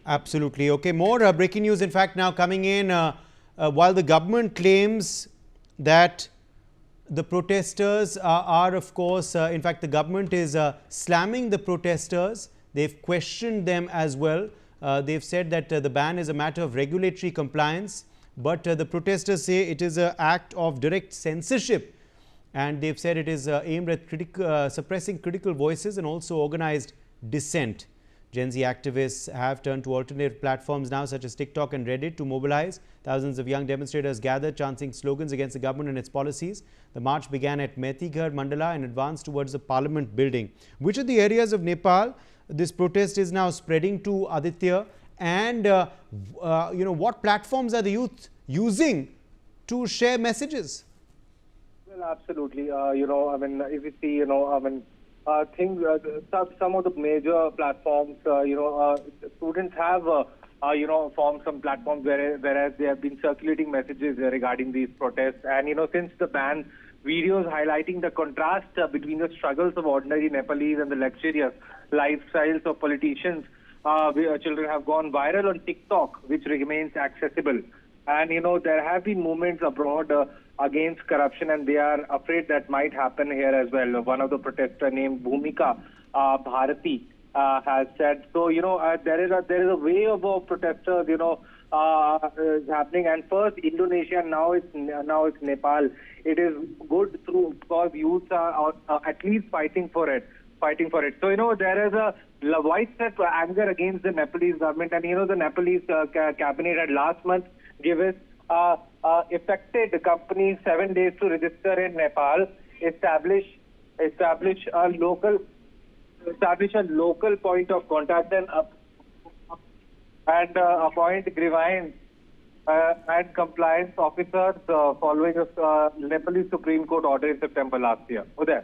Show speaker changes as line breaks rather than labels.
Absolutely. Okay, more breaking news, in fact, now coming in. While the government claims that the protesters are of course, in fact, the government is slamming the protesters. They've questioned them as well. They've said that the ban is a matter of regulatory compliance, but the protesters say it is an act of direct censorship, and they've said it is aimed at suppressing critical voices and also organized dissent. Gen Z activists have turned to alternative platforms now, such as TikTok and Reddit, to mobilize. Thousands of young demonstrators gathered, chanting slogans against the government and its policies. The march began at Metighar Mandala and advanced towards the Parliament building. Which are the areas of Nepal this protest is now spreading to, Aditya? And what platforms are the youth using to share messages?
Well, absolutely. If you see, things, some of the major platforms, students have, formed some platforms whereas they have been circulating messages regarding these protests. And, since the ban, videos highlighting the contrast between the struggles of ordinary Nepalese and the luxurious lifestyles of politicians, children have gone viral on TikTok, which remains accessible. And, there have been movements abroad against corruption, and they are afraid that might happen here as well. One of the protesters named Bhumika Bharati has said. So, there is a wave of protesters, happening. And first Indonesia, now it's Nepal. It is good because youths are at least fighting for it. So, there is a widespread anger against the Nepalese government. And, the Nepalese cabinet had last month given affected companies 7 days to register in Nepal, establish a local point of contact, and appoint grievance and compliance officers following a Nepalese Supreme Court order in September last year. Uday.